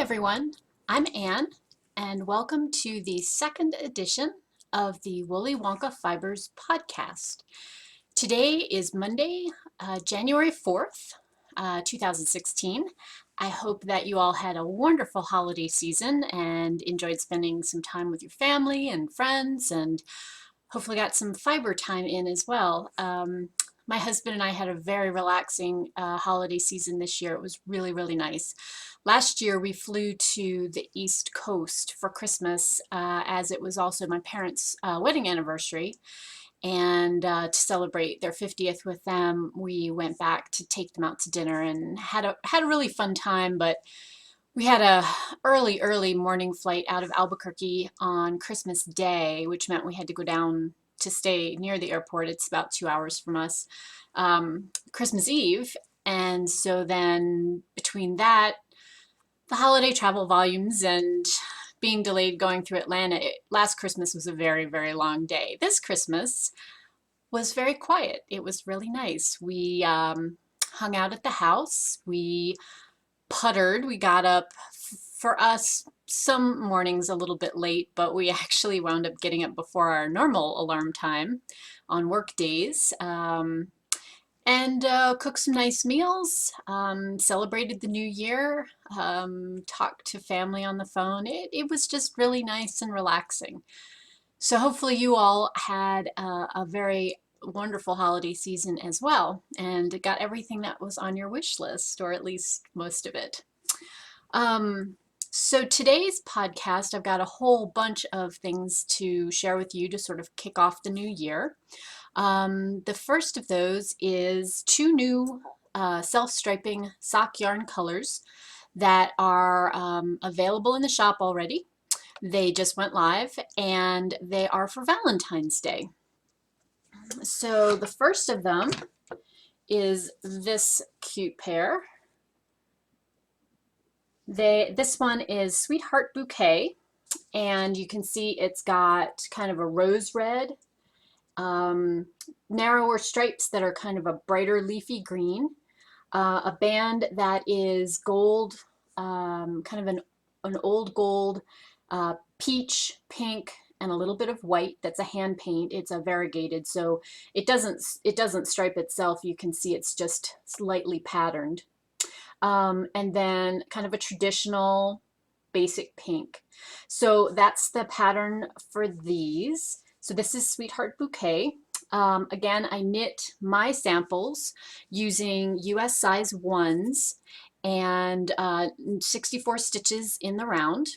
everyone, I'm Anne, and welcome to the second edition of the Woolly Wonka Fibers podcast. Today is Monday, January 4th, 2016. I hope that you all had a wonderful holiday season and enjoyed spending some time with your family and friends, and hopefully got some fiber time in as well. My husband and I had a very relaxing holiday season this year. It was really, really nice. Last year, we flew to the East Coast for Christmas, as it was also my parents' wedding anniversary. And to celebrate their 50th with them, we went back to take them out to dinner and had a really fun time. But we had a early morning flight out of Albuquerque on Christmas Day, which meant we had to go down to stay near the airport. It's about 2 hours from us. Christmas Eve. And so then between that, the holiday travel volumes and being delayed going through Atlanta, last Christmas was a very, very long day. This Christmas was very quiet. It was really nice. We hung out at the house. We puttered. We got up, for us, some mornings a little bit late, but we actually wound up getting up before our normal alarm time on work days. And cooked some nice meals, celebrated the new year, talked to family on the phone. It was just really nice and relaxing. So hopefully you all had a very wonderful holiday season as well and got everything that was on your wish list, or at least most of it. So today's podcast, I've got a whole bunch of things to share with you to sort of kick off the new year. The first of those is two new self-striping sock yarn colors that are available in the shop already. They just went live and they are for Valentine's Day. So the first of them is this cute pair. This one is Sweetheart Bouquet, and you can see it's got kind of a rose red, narrower stripes that are kind of a brighter leafy green, a band that is gold, kind of an old gold, peach, pink, and a little bit of white. That's a hand paint. It's a variegated, so it doesn't stripe itself. You can see it's just slightly patterned. And then kind of a traditional basic pink. So that's the pattern for these. So this is Sweetheart Bouquet. Again, I knit my samples using US size 1s and 64 stitches in the round.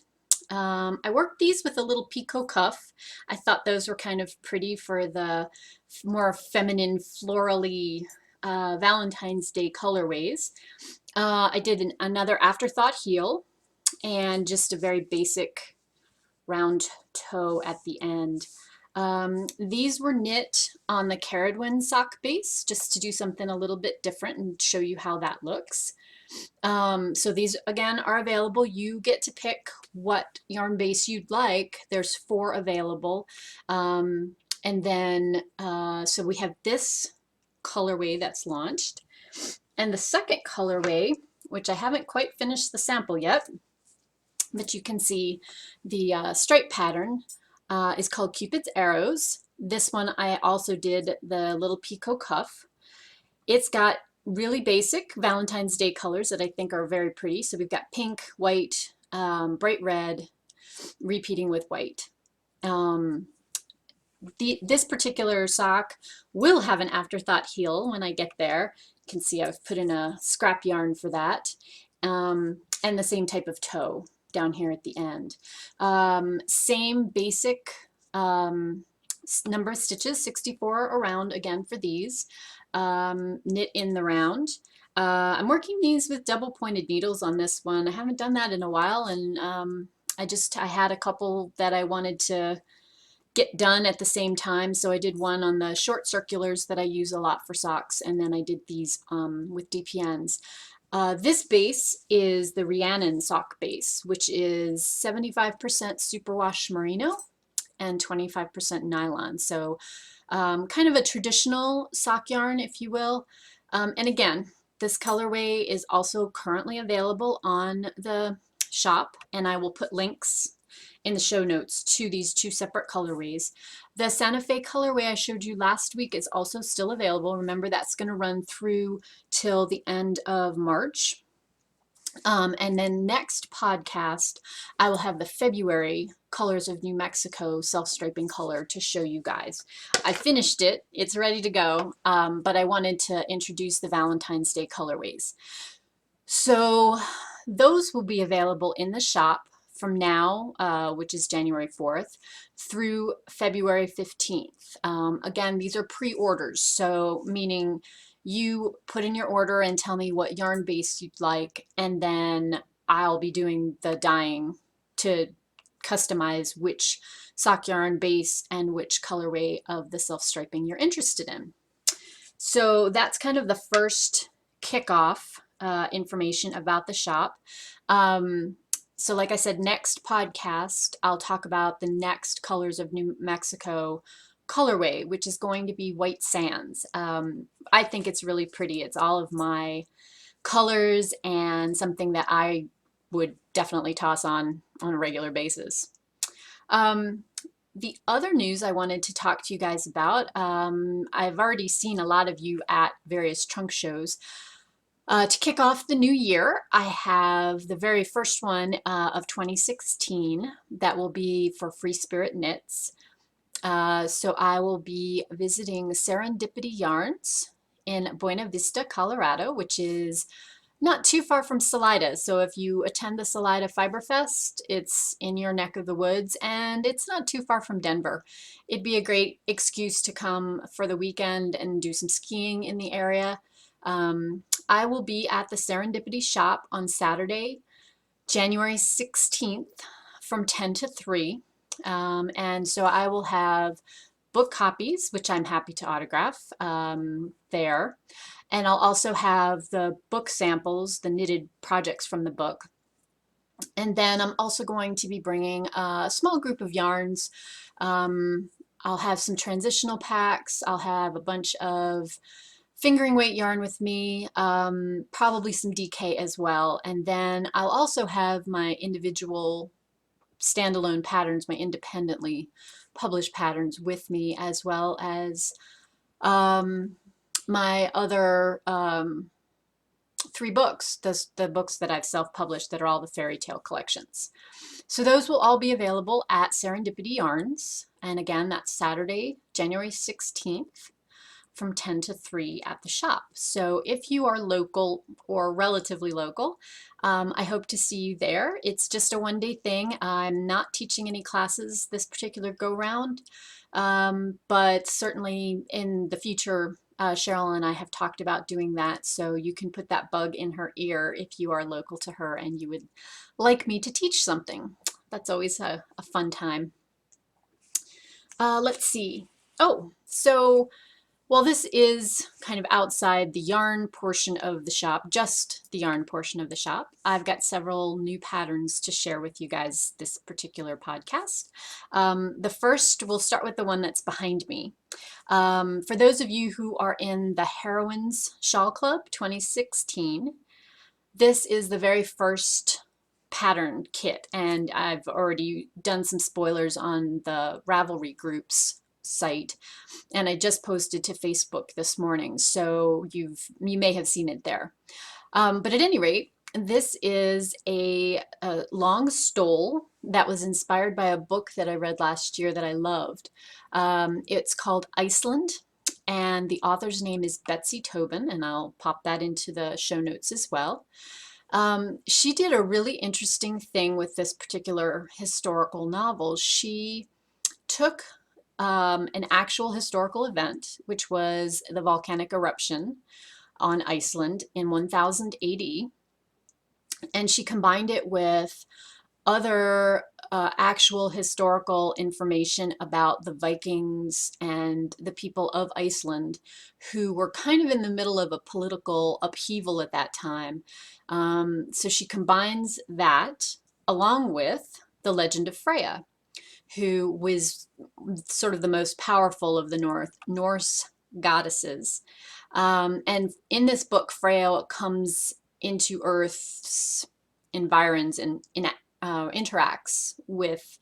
I worked these with a little picot cuff. I thought those were kind of pretty for the more feminine, florally Valentine's Day colorways. I did another afterthought heel and just a very basic round toe at the end. These were knit on the Caradwin sock base just to do something a little bit different and show you how that looks. So these again are available. You get to pick what yarn base you'd like. There's 4 available. And then so we have this colorway that's launched. And the second colorway, which I haven't quite finished the sample yet, but you can see the stripe pattern, is called Cupid's Arrows. This one I also did the little picot cuff. It's got really basic Valentine's Day colors that I think are very pretty. So we've got pink, white, bright red, repeating with white. This particular sock will have an afterthought heel when I get there. You can see I've put in a scrap yarn for that, and the same type of toe down here at the end. Same basic number of stitches, 64 around again for these, knit in the round. I'm working these with double pointed needles on this one. I haven't done that in a while, and I had a couple that I wanted to get done at the same time, so I did one on the short circulars that I use a lot for socks, and then I did these with DPNs. This base is the Rhiannon sock base, which is 75% superwash merino and 25% nylon. So kind of a traditional sock yarn, if you will. And again, this colorway is also currently available on the shop, and I will put links in the show notes to these two separate colorways. The Santa Fe colorway I showed you last week is also still available. Remember, that's going to run through till the end of March. And then next podcast, I will have the February Colors of New Mexico self-striping color to show you guys. I finished it. It's ready to go, but I wanted to introduce the Valentine's Day colorways. So those will be available in the shop from now, which is January 4th, through February 15th. Again, these are pre-orders, so meaning you put in your order and tell me what yarn base you'd like, and then I'll be doing the dyeing to customize which sock yarn base and which colorway of the self-striping you're interested in. So that's kind of the first kickoff information about the shop. So like I said, next podcast, I'll talk about the next Colors of New Mexico colorway, which is going to be White Sands. I think it's really pretty. It's all of my colors and something that I would definitely toss on a regular basis. The other news I wanted to talk to you guys about, I've already seen a lot of you at various trunk shows. To kick off the new year, I have the very first one of 2016 that will be for Free Spirit Knits. So I will be visiting Serendipity Yarns in Buena Vista, Colorado, which is not too far from Salida. So if you attend the Salida Fiber Fest, it's in your neck of the woods, and it's not too far from Denver. It'd be a great excuse to come for the weekend and do some skiing in the area. I will be at the Serendipity shop on Saturday, January 16th from 10 to 3. And so I will have book copies, which I'm happy to autograph there. And I'll also have the book samples, the knitted projects from the book. And then I'm also going to be bringing a small group of yarns. I'll have some transitional packs. I'll have a bunch of fingering weight yarn with me, probably some DK as well. And then I'll also have my individual standalone patterns, my independently published patterns with me, as well as my other 3 books, the books that I've self-published that are all the fairy tale collections. So those will all be available at Serendipity Yarns. And again, that's Saturday, January 16th from 10 to 3 at the shop. So if you are local or relatively local, I hope to see you there. It's just a one-day thing. I'm not teaching any classes this particular go-round, but certainly in the future, Cheryl and I have talked about doing that, so you can put that bug in her ear if you are local to her and you would like me to teach something. That's always a fun time. Let's see. Oh, so well, this is kind of outside the yarn portion of the shop, just the yarn portion of the shop. I've got several new patterns to share with you guys this particular podcast. The first, we'll start with the one that's behind me. For those of you who are in the Heroines Shawl Club 2016, this is the very first pattern kit, and I've already done some spoilers on the Ravelry groups site, and I just posted to Facebook this morning, so you may have seen it there. But at any rate, this is a long stole that was inspired by a book that I read last year that I loved. It's called Iceland, and the author's name is Betsy Tobin, and I'll pop that into the show notes as well. She did a really interesting thing with this particular historical novel. She took an actual historical event, which was the volcanic eruption on Iceland in 1000 AD, and she combined it with other actual historical information about the Vikings and the people of Iceland, who were kind of in the middle of a political upheaval at that time. So she combines that along with the legend of Freya, who was sort of the most powerful of the Norse goddesses. And in this book, Freya comes into Earth's environs and interacts with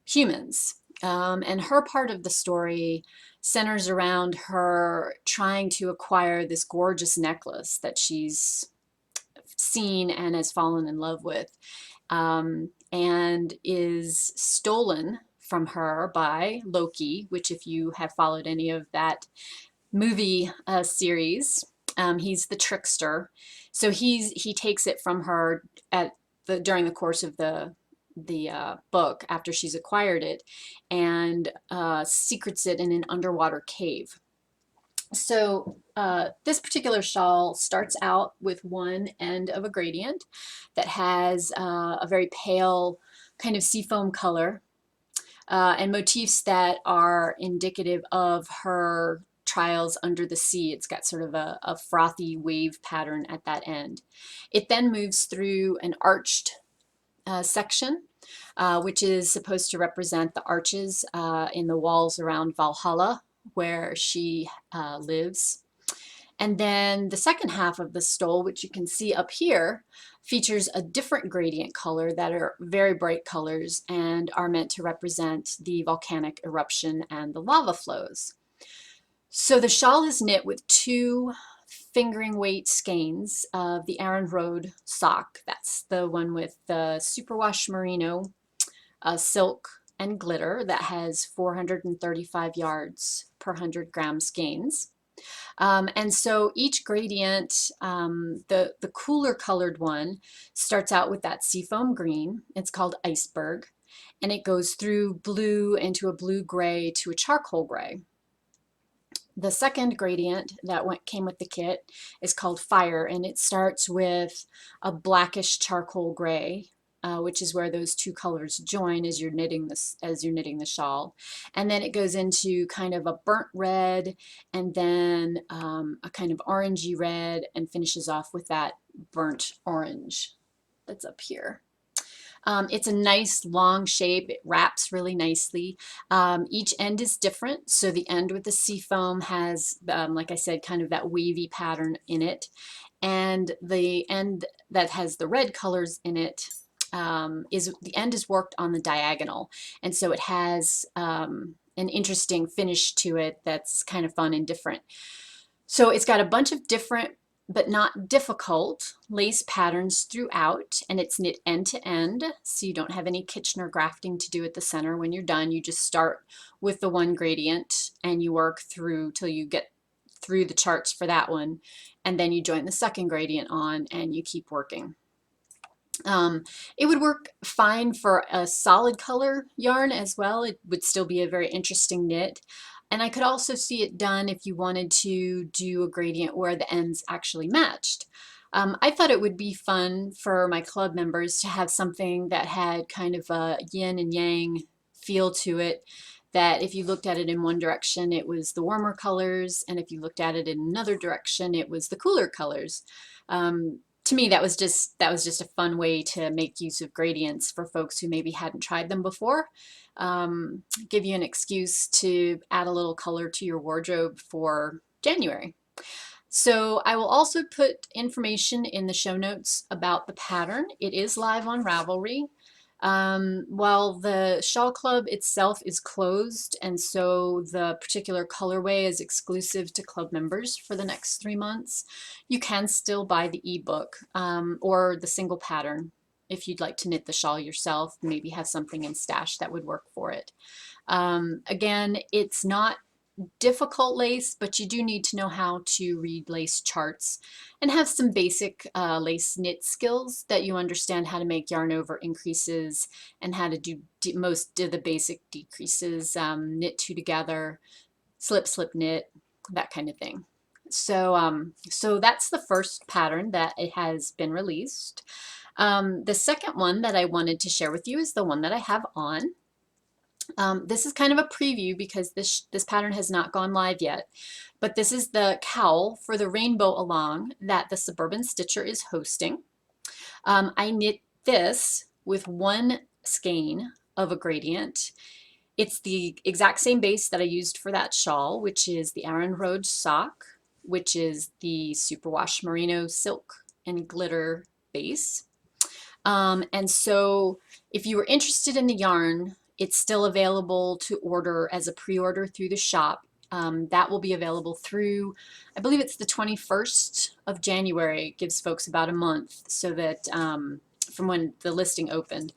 humans. And her part of the story centers around her trying to acquire this gorgeous necklace that she's seen and has fallen in love with, and is stolen from her by Loki, which, if you have followed any of that movie series, he's the trickster. So he takes it from her during the course of the book after she's acquired it, and secrets it in an underwater cave. So this particular shawl starts out with one end of a gradient that has a very pale kind of seafoam color, and motifs that are indicative of her trials under the sea. It's got sort of a frothy wave pattern at that end. It then moves through an arched section, which is supposed to represent the arches in the walls around Valhalla, where she lives. And then the second half of the stole, which you can see up here, features a different gradient color that are very bright colors and are meant to represent the volcanic eruption and the lava flows. So the shawl is knit with 2 fingering weight skeins of the Aran Road sock. That's the one with the superwash merino silk and glitter that has 435 yards per 100 gram skeins. And so each gradient, the cooler colored one, starts out with that seafoam green. It's called Iceberg, and it goes through blue into a blue gray to a charcoal gray. The second gradient that came with the kit is called Fire, and it starts with a blackish charcoal gray, which is where those 2 colors join as you're knitting the shawl, and then it goes into kind of a burnt red, and then a kind of orangey red, and finishes off with that burnt orange that's up here. It's a nice long shape. It wraps really nicely. Each end is different. So the end with the seafoam has, like I said, kind of that wavy pattern in it. And the end that has the red colors in it the end is worked on the diagonal. And so it has an interesting finish to it that's kind of fun and different. So it's got a bunch of different but not difficult lace patterns throughout, and it's knit end to end, so you don't have any Kitchener grafting to do at the center. When you're done, you just start with the one gradient and you work through till you get through the charts for that one, and then you join the second gradient on and you keep working. It would work fine for a solid color yarn as well. It would still be a very interesting knit. And I could also see it done if you wanted to do a gradient where the ends actually matched. I thought it would be fun for my club members to have something that had kind of a yin and yang feel to it, that if you looked at it in one direction, it was the warmer colors, and if you looked at it in another direction, it was the cooler colors. To me, that was just a fun way to make use of gradients for folks who maybe hadn't tried them before. Give you an excuse to add a little color to your wardrobe for January. So I will also put information in the show notes about the pattern. It is live on Ravelry. While the Shawl Club itself is closed, and so the particular colorway is exclusive to club members for the next 3 months, you can still buy the ebook or the single pattern if you'd like to knit the shawl yourself, maybe have something in stash that would work for it. Again, it's not difficult lace, but you do need to know how to read lace charts and have some basic lace knit skills, that you understand how to make yarn over increases and how to do the basic decreases, knit 2 together, slip, slip, knit, that kind of thing. So, so that's the first pattern that it has been released. The second one that I wanted to share with you is the one that I have on. This is kind of a preview because this pattern has not gone live yet, but this is the cowl for the Rainbow Along that the Suburban Stitcher is hosting. I knit this with 1 skein of a gradient. It's the exact same base that I used for that shawl, which is the Aran Road sock, which is the superwash merino silk and glitter base. And so if you were interested in the yarn, it's still available to order as a pre-order through the shop. That will be available through, I believe it's the 21st of January. It gives folks about a month so that from when the listing opened.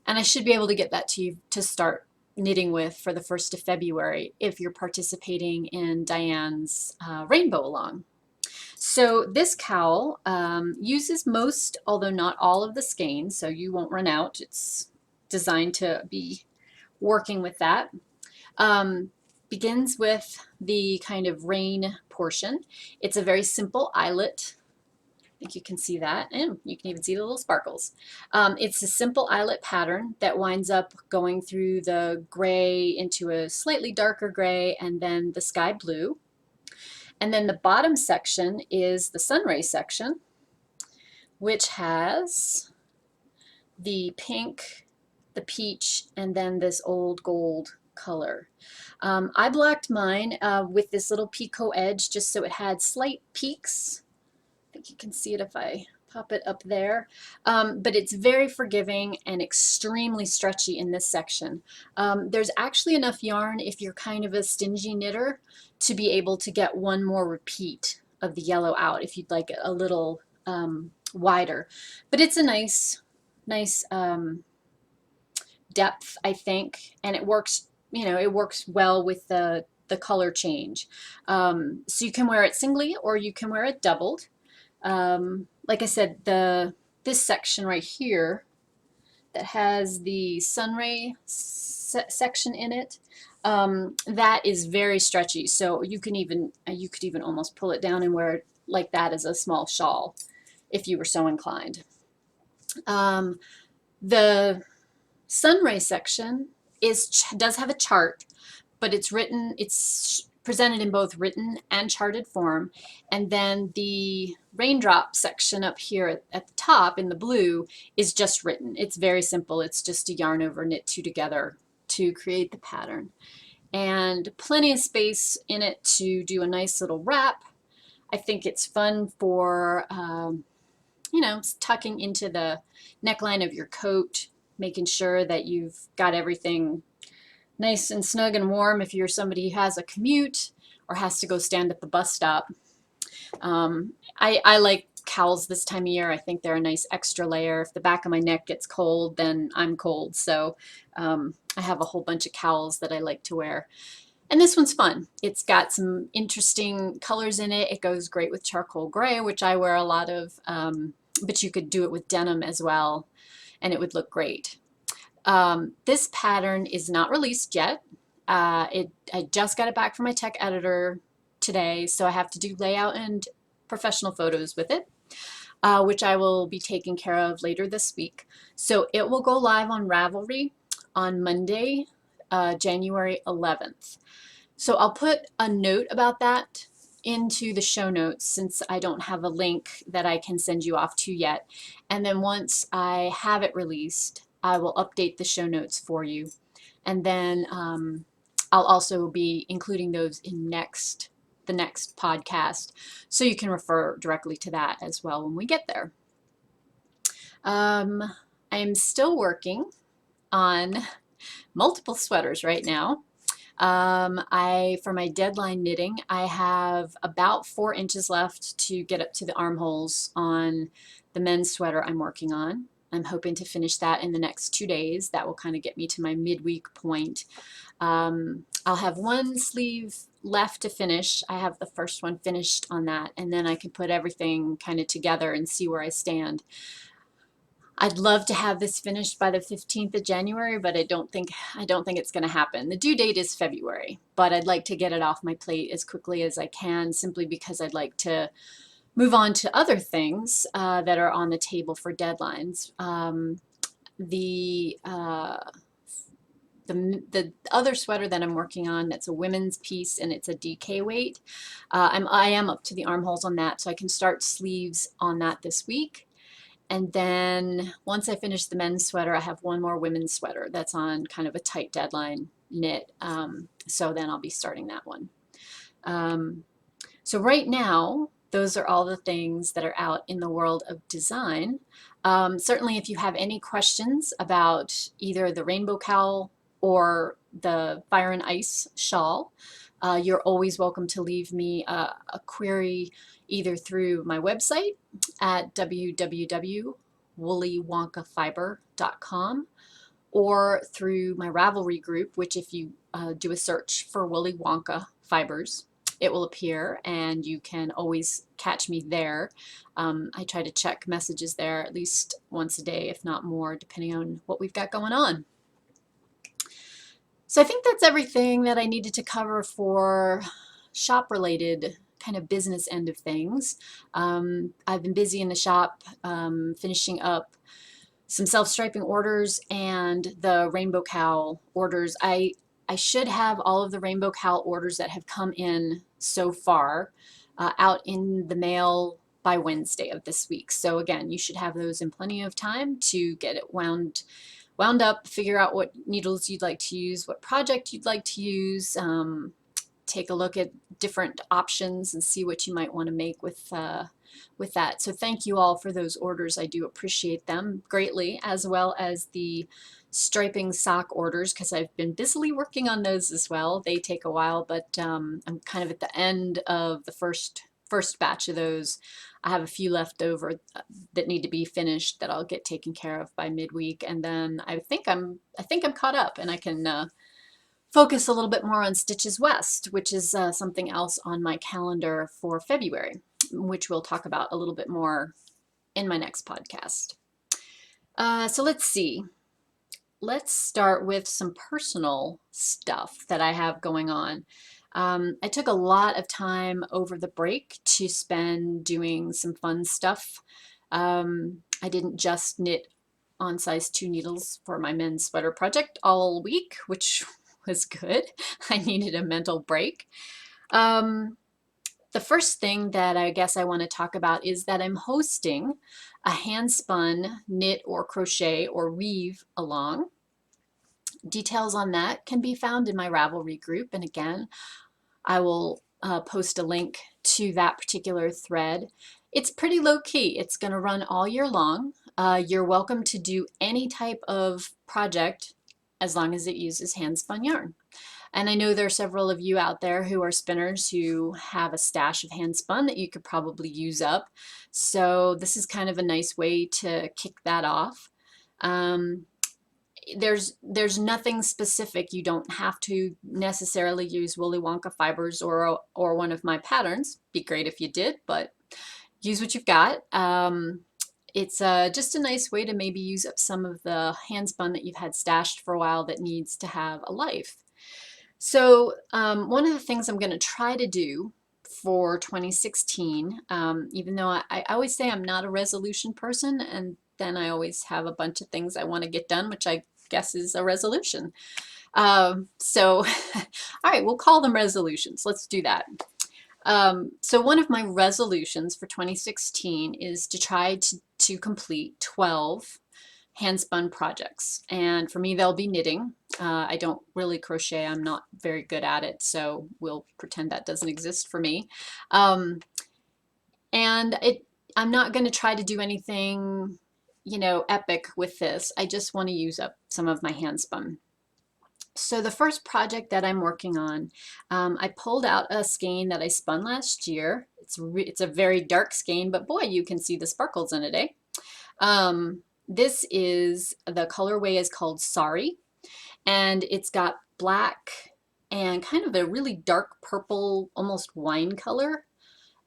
And I should be able to get that to you to start knitting with for the 1st of February if you're participating in Diane's Rainbow Along. So this cowl uses most, although not all, of the skeins, so you won't run out. It's designed to be working with that. Begins with the kind of rain portion. It's a very simple eyelet. I think you can see that, and you can even see the little sparkles. It's a simple eyelet pattern that winds up going through the gray into a slightly darker gray and then the sky blue. And then the bottom section is the sunray section, which has the pink, the peach, and then this old gold color. I blocked mine with this little picot edge just so it had slight peaks. I think you can see it if I pop it up there. But it's very forgiving and extremely stretchy in this section. There's actually enough yarn if you're kind of a stingy knitter to be able to get one more repeat of the yellow out if you'd like it a little wider. But it's a nice depth, I think, and it works, you know, it works well with the color change. So you can wear it singly or you can wear it doubled. Like I said, this section right here that has the sunray section in it, that is very stretchy. So you could even almost pull it down and wear it like that as a small shawl if you were so inclined. The sunray section does have a chart, but it's presented in both written and charted form. And then the raindrop section up here at the top in the blue is just written. It's very simple. It's just a yarn over knit two together to create the pattern. And plenty of space in it to do a nice little wrap. I think it's fun for, you know, tucking into the neckline of your coat, making sure that you've got everything nice and snug and warm if you're somebody who has a commute or has to go stand at the bus stop. I like cowls this time of year. I think they're a nice extra layer. If the back of my neck gets cold, then I'm cold. So I have a whole bunch of cowls that I like to wear. And this one's fun. It's got some interesting colors in it. It goes great with charcoal gray, which I wear a lot of, but you could do it with denim as well, and it would look great. This pattern is not released yet. I just got it back from my tech editor today, so I have to do layout and professional photos with it, which I will be taking care of later this week. So it will go live on Ravelry on Monday, January 11th. So I'll put a note about that into the show notes since I don't have a link that I can send you off to yet. And then once I have it released, I will update the show notes for you. And then I'll also be including those in the next podcast, so you can refer directly to that as well when we get there. I am still working on multiple sweaters right now. For my deadline knitting, I have about 4 inches left to get up to the armholes on the men's sweater I'm working on. I'm hoping to finish that in the next 2 days. That will kind of get me to my midweek point. I'll have one sleeve left to finish. I have the first one finished on that, and then I can put everything kind of together and see where I stand. I'd love to have this finished by the 15th of January, but I don't think it's going to happen. The due date is February, but I'd like to get it off my plate as quickly as I can, simply because I'd like to move on to other things that are on the table for deadlines. The other sweater that I'm working on, that's a women's piece and it's a DK weight. I am up to the armholes on that, so I can start sleeves on that this week. And then once I finish the men's sweater, I have one more women's sweater that's on kind of a tight deadline knit. So then I'll be starting that one. So right now, those are all the things that are out in the world of design. Certainly if you have any questions about either the rainbow cowl or the fire and ice shawl, you're always welcome to leave me a query either through my website at www.woollyWonkaFiber.com or through my Ravelry group, which if you do a search for Willy Wonka Fibers, it will appear and you can always catch me there. I try to check messages there at least once a day, if not more, depending on what we've got going on. So I think that's everything that I needed to cover for shop-related kind of business end of things. I've been busy in the shop finishing up some self-striping orders and the rainbow cowl orders. I should have all of the rainbow cowl orders that have come in so far out in the mail by Wednesday of this week. So again, you should have those in plenty of time to get it wound up, figure out what needles you'd like to use, what project you'd like to use, take a look at different options and see what you might want to make with that. So thank you all for those orders. I do appreciate them greatly, as well as the striping sock orders, because I've been busily working on those as well. They take a while, but I'm kind of at the end of the first batch of those. I have a few left over that need to be finished that I'll get taken care of by midweek, and then I think I'm caught up and I can focus a little bit more on Stitches West, which is something else on my calendar for February, which we'll talk about a little bit more in my next podcast. So let's see. Let's start with some personal stuff that I have going on. I took a lot of time over the break to spend doing some fun stuff. I didn't just knit on size 2 needles for my men's sweater project all week, which was good. I needed a mental break. The first thing that I guess I want to talk about is that I'm hosting a hand-spun knit or crochet or weave along. Details on that can be found in my Ravelry group, and again, I will post a link to that particular thread. It's pretty low-key. It's going to run all year long. You're welcome to do any type of project as long as it uses hand-spun yarn. And I know there are several of you out there who are spinners who have a stash of hand-spun that you could probably use up. So this is kind of a nice way to kick that off. There's nothing specific. You don't have to necessarily use Willy Wonka fibers or one of my patterns. Be great if you did, but use what you've got. It's just a nice way to maybe use up some of the hand-spun that you've had stashed for a while that needs to have a life. So one of the things I'm going to try to do for 2016, even though I always say I'm not a resolution person, and then I always have a bunch of things I want to get done, which I guess is a resolution. All right, we'll call them resolutions. Let's do that. So one of my resolutions for 2016 is to try to complete 12 hand-spun projects, and for me they'll be knitting. I don't really crochet. I'm not very good at it, so we'll pretend that doesn't exist for me. I'm not going to try to do anything, you know, epic with this. I just want to use up some of my hand-spun. So the first project that I'm working on, I pulled out a skein that I spun last year. It's a very dark skein, but boy, you can see the sparkles in it, eh? This is, the colorway is called Sorry, and it's got black and kind of a really dark purple, almost wine color,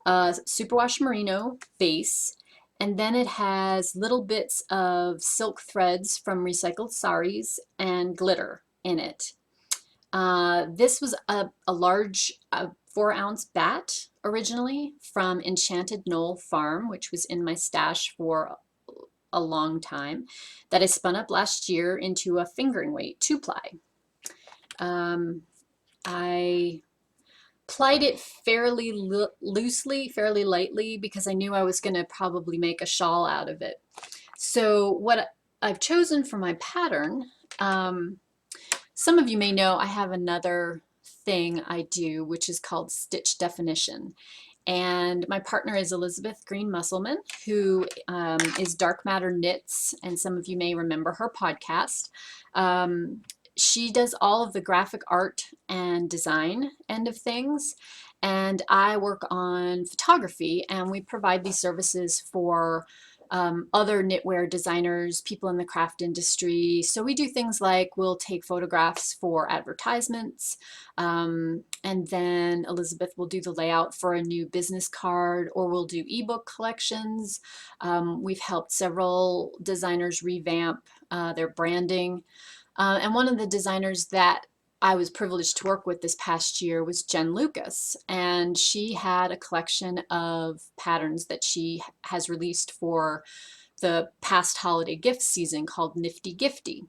superwash merino base, and then it has little bits of silk threads from recycled saris and glitter in it. This was a large 4-ounce bat originally from Enchanted Knoll Farm, which was in my stash for a long time, that I spun up last year into a fingering weight 2-ply. I plied it fairly loosely, fairly lightly, because I knew I was going to probably make a shawl out of it. So what I've chosen for my pattern, some of you may know I have another thing I do which is called stitch definition. And my partner is Elizabeth Green Musselman, who is Dark Matter Knits, and some of you may remember her podcast. She does all of the graphic art and design end of things, and I work on photography, and we provide these services for other knitwear designers, people in the craft industry. So we do things like we'll take photographs for advertisements, and then Elizabeth will do the layout for a new business card, or we'll do ebook collections. We've helped several designers revamp their branding. And one of the designers that I was privileged to work with this past year was Jen Lucas, and she had a collection of patterns that she has released for the past holiday gift season called Nifty Gifty.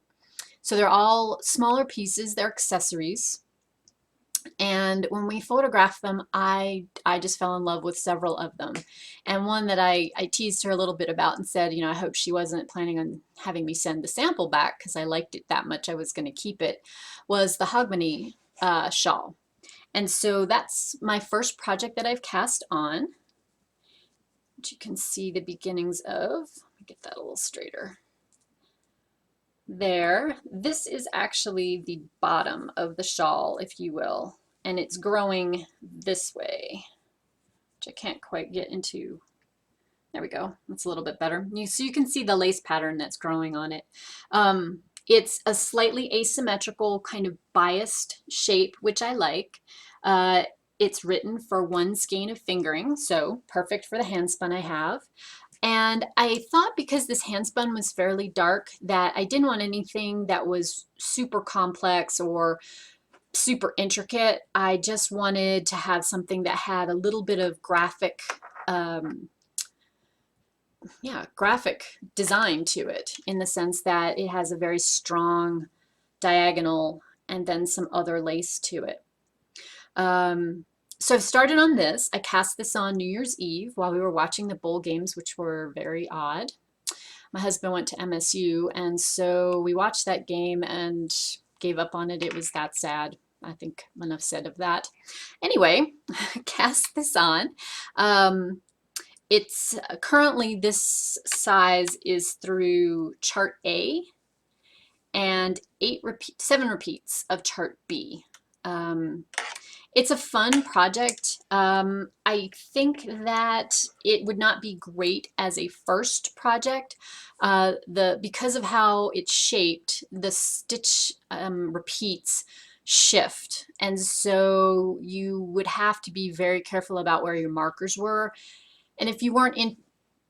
So they're all smaller pieces, they're accessories. And when we photographed them, I just fell in love with several of them. And one that I teased her a little bit about and said, I hope she wasn't planning on having me send the sample back because I liked it that much I was going to keep it, was the Hogmanay shawl. And so that's my first project that I've cast on, which you can see the beginnings of. Let me get that a little straighter. There, this is actually the bottom of the shawl, if you will, and it's growing this way, which I can't quite get into. There we go, that's a little bit better. So you can see the lace pattern that's growing on it. It's a slightly asymmetrical, kind of biased shape, which I like. It's written for 1 skein of fingering, so perfect for the hand spun I have. And I thought because this handspun was fairly dark that I didn't want anything that was super complex or super intricate. I just wanted to have something that had a little bit of graphic design to it, in the sense that it has a very strong diagonal and then some other lace to it. So I've started on this. I cast this on New Year's Eve while we were watching the bowl games, which were very odd. My husband went to MSU, and so we watched that game and gave up on it. It was that sad. I think enough said of that. Anyway, cast this on. It's currently, this size is through chart A and 7 repeats of chart B. It's a fun project. I think that it would not be great as a first project. Because of how it's shaped, the stitch repeats shift, and so you would have to be very careful about where your markers were. And if you weren't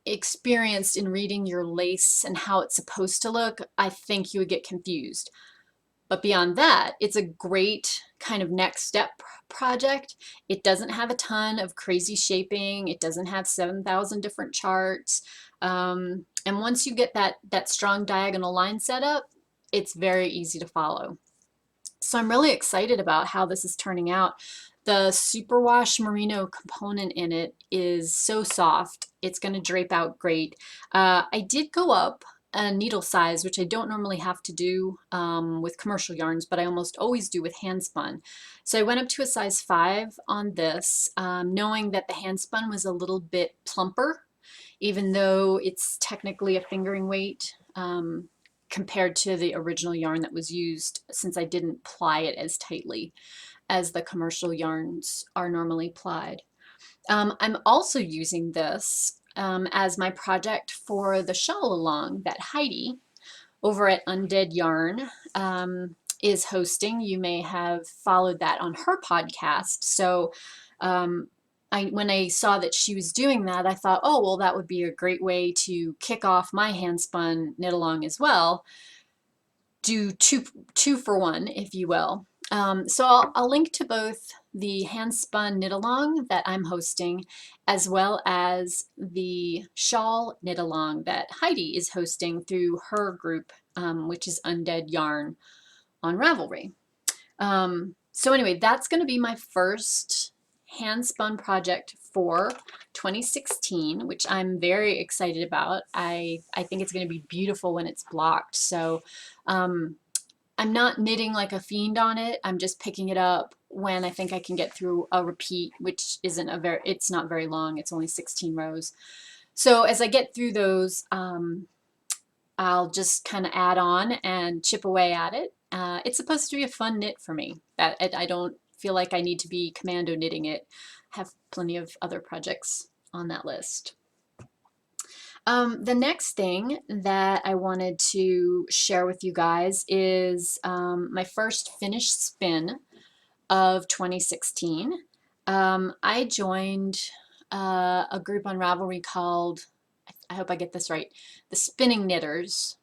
experienced in reading your lace and how it's supposed to look, I think you would get confused. But beyond that, it's a great kind of next step project. It doesn't have a ton of crazy shaping. It doesn't have 7,000 different charts. And once you get that strong diagonal line set up, it's very easy to follow. So I'm really excited about how this is turning out. The superwash merino component in it is so soft. It's going to drape out great. I did go up a needle size, which I don't normally have to do with commercial yarns, but I almost always do with hand spun. So I went up to a size 5 on this, knowing that the hand spun was a little bit plumper, even though it's technically a fingering weight compared to the original yarn that was used, since I didn't ply it as tightly as the commercial yarns are normally plied. I'm also using this as my project for the shawl along that Heidi over at Undead Yarn is hosting. You may have followed that on her podcast. So when I saw that she was doing that, I thought, oh, well, that would be a great way to kick off my handspun knit along as well. Do two for one, if you will. So I'll link to both the handspun knit along that I'm hosting, as well as the shawl knit along that Heidi is hosting through her group, which is Undead Yarn on Ravelry. So anyway, that's going to be my first handspun project for 2016, which I'm very excited about. I think it's going to be beautiful when it's blocked. So I'm not knitting like a fiend on it. I'm just picking it up when I think I can get through a repeat, which isn't it's not very long. It's only 16 rows. So as I get through those, I'll just kind of add on and chip away at it. It's supposed to be a fun knit for me. I don't feel like I need to be commando knitting it. I have plenty of other projects on that list. The next thing that I wanted to share with you guys is my first finished spin of 2016. I joined a group on Ravelry called, I hope I get this right, the Spinning Knitters.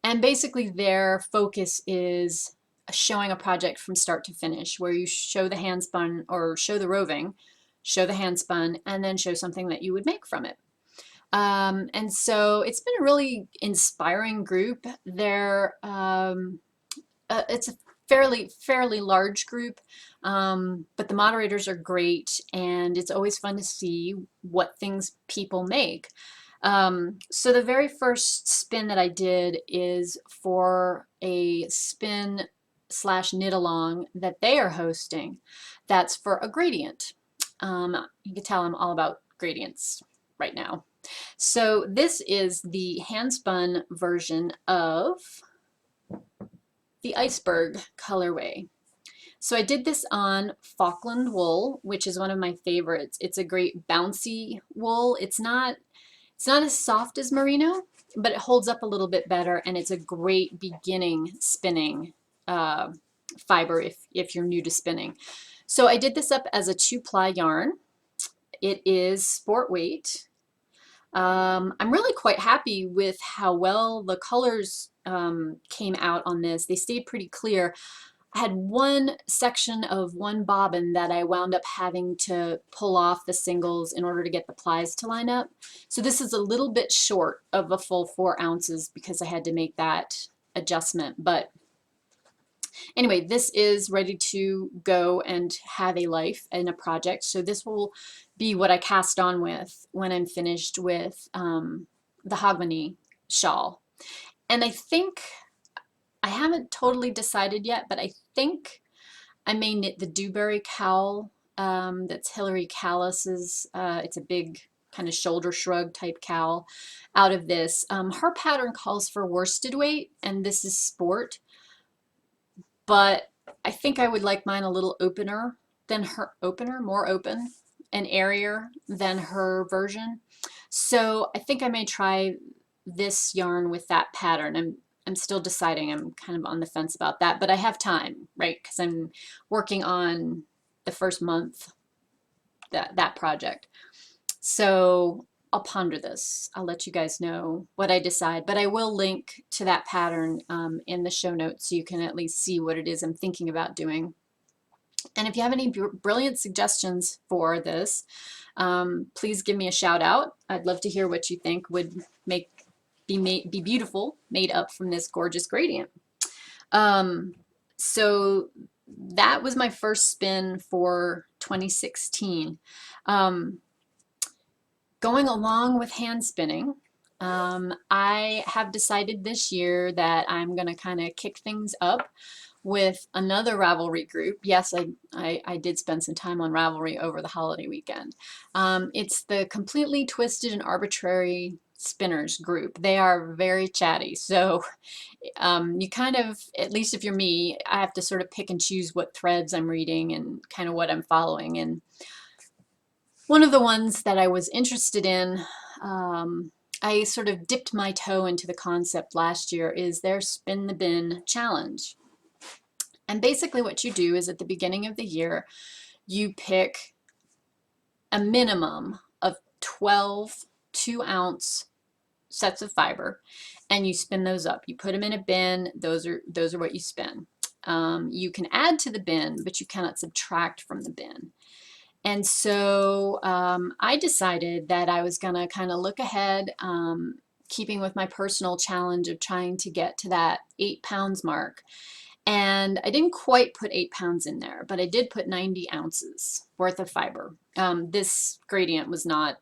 And basically their focus is showing a project from start to finish, where you show the handspun or show the roving, show the handspun, and then show something that you would make from it. And so it's been a really inspiring group. It's a fairly large group, but the moderators are great, and it's always fun to see what things people make. So the very first spin that I did is for a spin / knit along that they are hosting. That's for a gradient. You can tell I'm all about gradients right now. So this is the handspun version of the iceberg colorway. So I did this on Falkland wool, which is one of my favorites. It's a great bouncy wool. It's not as soft as merino, but it holds up a little bit better, and it's a great beginning spinning fiber if you're new to spinning. So I did this up as a 2-ply yarn. It is sport weight. I'm really quite happy with how well the colors came out on this. They stayed pretty clear. I had one section of one bobbin that I wound up having to pull off the singles in order to get the plies to line up. So this is a little bit short of a full 4 ounces because I had to make that adjustment. But anyway, this is ready to go and have a life in a project. So this will be what I cast on with when I'm finished with the Hogmanay shawl. And I think, I haven't totally decided yet, but I think I may knit the Dewberry cowl. That's Hilary Callis's. It's a big kind of shoulder shrug type cowl out of this. Her pattern calls for worsted weight, and this is sport. But I think I would like mine a little opener than her, more open and airier than her version. So I think I may try this yarn with that pattern. I'm still deciding. I'm kind of on the fence about that, but I have time, right? Because I'm working on the first month that project. So I'll ponder this. I'll let you guys know what I decide, but I will link to that pattern in the show notes so you can at least see what it is I'm thinking about doing. And if you have any brilliant suggestions for this, please give me a shout out. I'd love to hear what you think would be beautiful, made up from this gorgeous gradient. So that was my first spin for 2016. Going along with hand spinning, I have decided this year that I'm going to kind of kick things up with another Ravelry group. Yes, I did spend some time on Ravelry over the holiday weekend. It's the Completely Twisted and Arbitrary Spinners group. They are very chatty, so you kind of, at least if you're me, I have to sort of pick and choose what threads I'm reading and kind of what I'm following. And one of the ones that I was interested in, I sort of dipped my toe into the concept last year, is their Spin the Bin challenge. And basically what you do is at the beginning of the year, you pick a minimum of 12 2-ounce sets of fiber, and you spin those up. You put them in a bin. Those are what you spin. You can add to the bin, but you cannot subtract from the bin. And so I decided that I was going to kind of look ahead, keeping with my personal challenge of trying to get to that 8 pounds mark. And I didn't quite put 8 pounds in there, but I did put 90 ounces worth of fiber. This gradient was not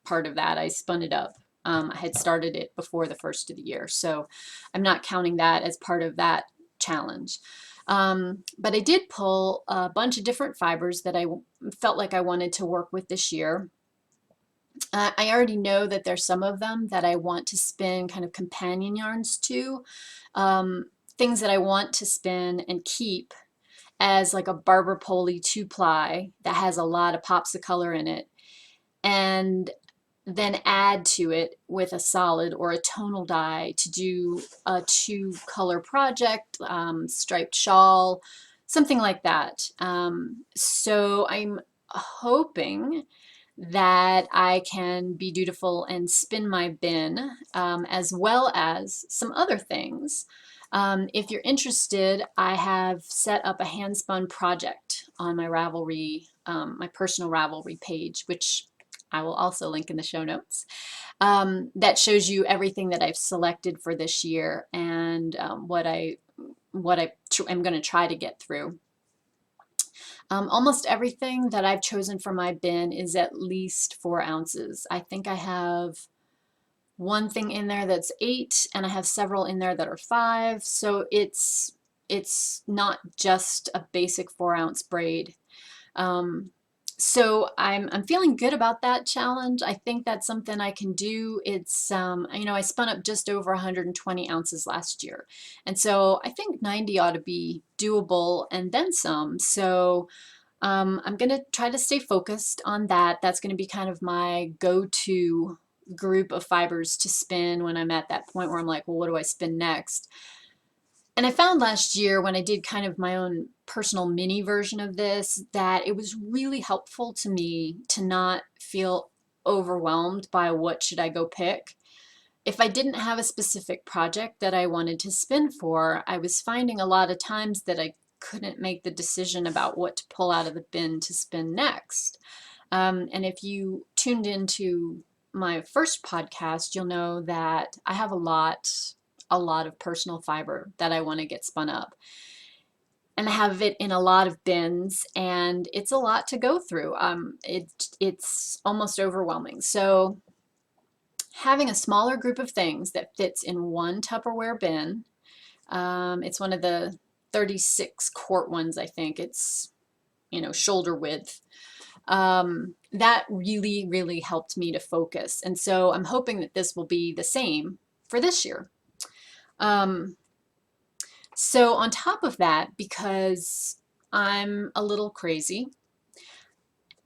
part of that. I spun it up. I had started it before the first of the year, so I'm not counting that as part of that challenge. But I did pull a bunch of different fibers that I felt like I wanted to work with this year. I already know that there's some of them that I want to spin kind of companion yarns to, things that I want to spin and keep as like a Barber Poli 2-ply that has a lot of pops of color in it, and then add to it with a solid or a tonal dye to do a 2-color project, striped shawl, something like that. So I'm hoping that I can be dutiful and spin my bin, as well as some other things. If you're interested, I have set up a hand-spun project on my Ravelry, my personal Ravelry page, which I will also link in the show notes, that shows you everything that I've selected for this year and what I am going to try to get through. Almost everything that I've chosen for my bin is at least 4 ounces. I think I have one thing in there that's 8, and I have several in there that are 5. So it's not just a basic 4-ounce braid. So I'm feeling good about that challenge. I think that's something I can do. It's you know, I spun up just over 120 ounces last year, and so I think 90 ought to be doable and then some. So I'm gonna try to stay focused on that. That's gonna be kind of my go-to group of fibers to spin when I'm at that point where I'm like, well, what do I spin next? And I found last year when I did kind of my own personal mini version of this that it was really helpful to me to not feel overwhelmed by what should I go pick. If I didn't have a specific project that I wanted to spin for, I was finding a lot of times that I couldn't make the decision about what to pull out of the bin to spin next. And if you tuned into my first podcast, you'll know that I have a lot of personal fiber that I want to get spun up. And I have it in a lot of bins, and it's a lot to go through. It's almost overwhelming. So having a smaller group of things that fits in one Tupperware bin, it's one of the 36 quart ones, I think. It's, you know, shoulder width. That really, really helped me to focus. And so I'm hoping that this will be the same for this year. So on top of that, because I'm a little crazy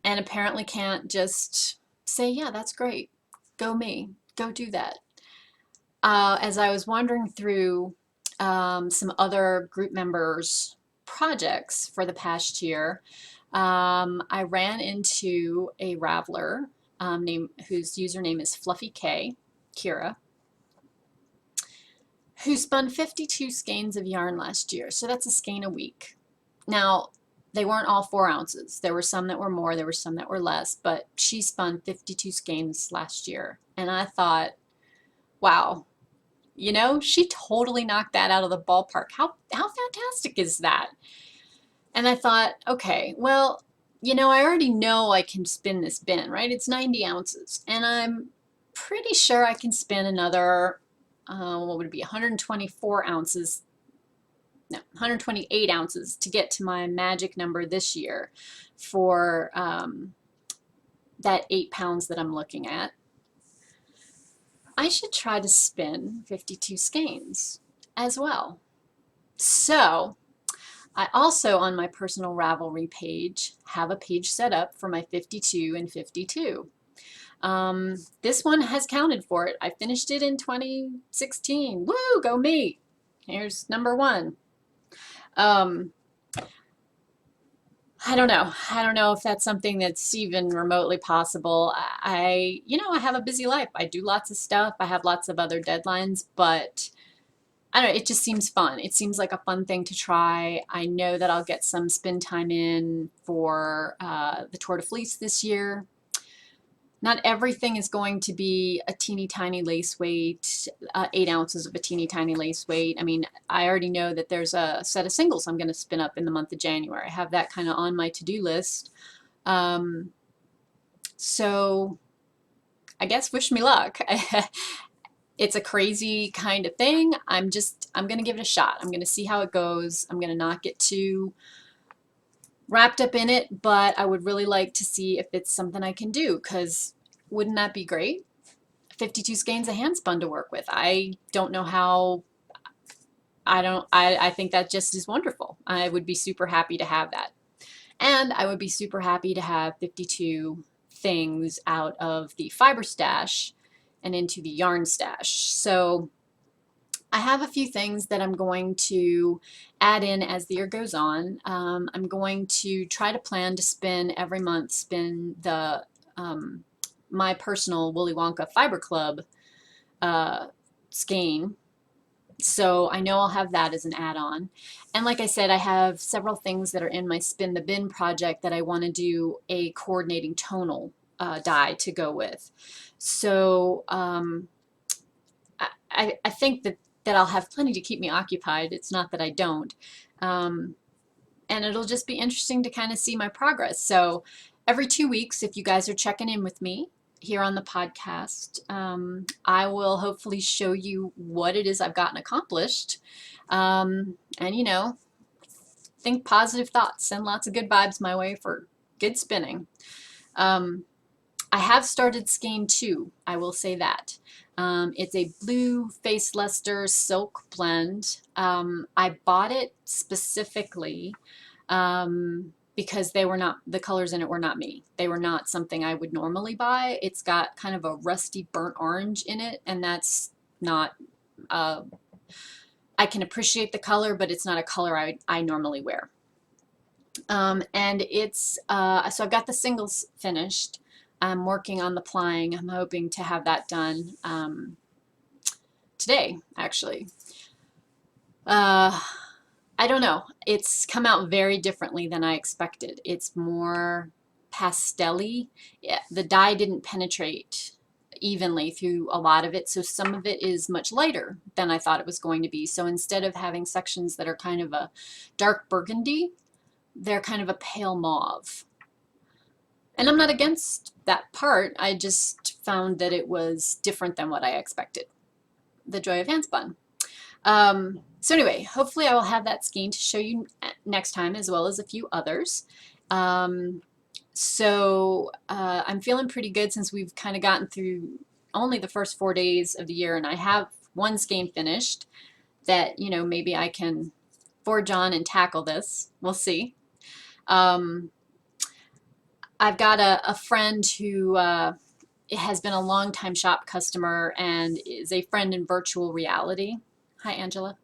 and apparently can't just say, yeah, that's great, go me, go do that. As I was wandering through some other group members' projects for the past year, I ran into a Raveler whose username is Fluffy K, Kira, who spun 52 skeins of yarn last year. So that's a skein a week. Now, they weren't all 4 ounces. There were some that were more, there were some that were less, but she spun 52 skeins last year. And I thought, wow, you know, she totally knocked that out of the ballpark. How fantastic is that? And I thought, okay, well, you know, I already know I can spin this bin, right? It's 90 ounces. And I'm pretty sure I can spin another, what would it be, 124 ounces, no, 128 ounces to get to my magic number this year for that 8 pounds that I'm looking at. I should try to spin 52 skeins as well. So I also, on my personal Ravelry page, have a page set up for my 52 and 52. This one has counted for it. I finished it in 2016. Woo, go me! Here's number 1. I don't know. I don't know if that's something that's even remotely possible. You know, I have a busy life. I do lots of stuff. I have lots of other deadlines, but I don't know, it just seems fun. It seems like a fun thing to try. I know that I'll get some spin time in for the Tour de Fleece this year. Not everything is going to be a teeny tiny lace weight, 8 ounces of a teeny tiny lace weight. I mean, I already know that there's a set of singles I'm going to spin up in the month of January. I have that kind of on my to-do list. So I guess wish me luck. It's a crazy kind of thing. I'm just I'm going to give it a shot. I'm going to see how it goes. I'm going to not get too wrapped up in it, but I would really like to see if it's something I can do, because wouldn't that be great? 52 skeins of hand spun to work with. I don't know how. I think that just is wonderful. I would be super happy to have that. And I would be super happy to have 52 things out of the fiber stash and into the yarn stash. So I have a few things that I'm going to add in as the year goes on. I'm going to try to plan to spin every month, spin the my personal Willy Wonka Fiber Club skein. So I know I'll have that as an add-on. And like I said, I have several things that are in my Spin the Bin project that I want to do a coordinating tonal die to go with. So I think that I'll have plenty to keep me occupied. It's not that I don't. And it'll just be interesting to kind of see my progress. So every 2 weeks, if you guys are checking in with me here on the podcast, I will hopefully show you what it is I've gotten accomplished. And, you know, think positive thoughts, send lots of good vibes my way for good spinning. I have started skein 2, I will say that. It's a blue Face Luster silk blend. I bought it specifically because they were not, the colors in it were not me. They were not something I would normally buy. It's got kind of a rusty burnt orange in it, and that's not, I can appreciate the color, but it's not a color I normally wear. And it's, so I've got the singles finished. I'm working on the plying. I'm hoping to have that done today, actually. I don't know. It's come out very differently than I expected. It's more pastel-y. Yeah, the dye didn't penetrate evenly through a lot of it, so some of it is much lighter than I thought it was going to be. So instead of having sections that are kind of a dark burgundy, they're kind of a pale mauve. And I'm not against that part. I just found that it was different than what I expected. The joy of handspun. So anyway, hopefully I will have that skein to show you next time, as well as a few others. So I'm feeling pretty good since we've kind of gotten through only the first 4 days of the year, and I have one skein finished that, you know, maybe I can forge on and tackle this. We'll see. I've got a friend who has been a longtime shop customer and is a friend in virtual reality. Hi, Angela.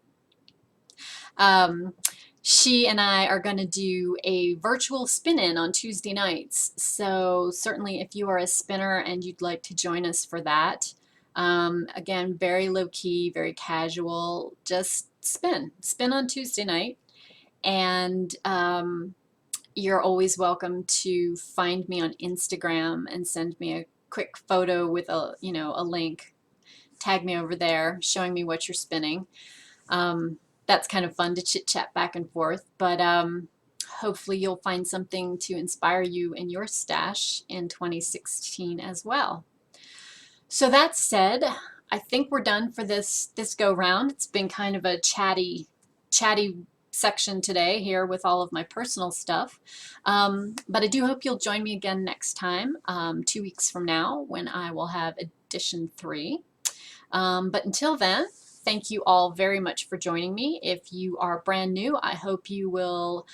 She and I are going to do a virtual spin-in on Tuesday nights. So certainly if you are a spinner and you'd like to join us for that, again, very low-key, very casual, just spin on Tuesday night. And you're always welcome to find me on Instagram and send me a quick photo with a, you know, a link. Tag me over there, showing me what you're spinning. That's kind of fun to chit chat back and forth, but hopefully you'll find something to inspire you in your stash in 2016 as well. So that said, I think we're done for this go round. It's been kind of a chatty section today here with all of my personal stuff. But I do hope you'll join me again next time, 2 weeks from now, when I will have edition 3. But until then, thank you all very much for joining me. If you are brand new, I hope you will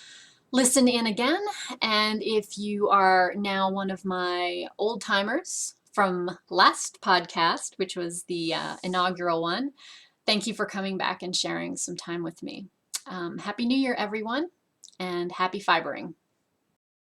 listen in again. And if you are now one of my old timers from last podcast, which was the inaugural one, thank you for coming back and sharing some time with me. Happy New Year, everyone, and happy fibering.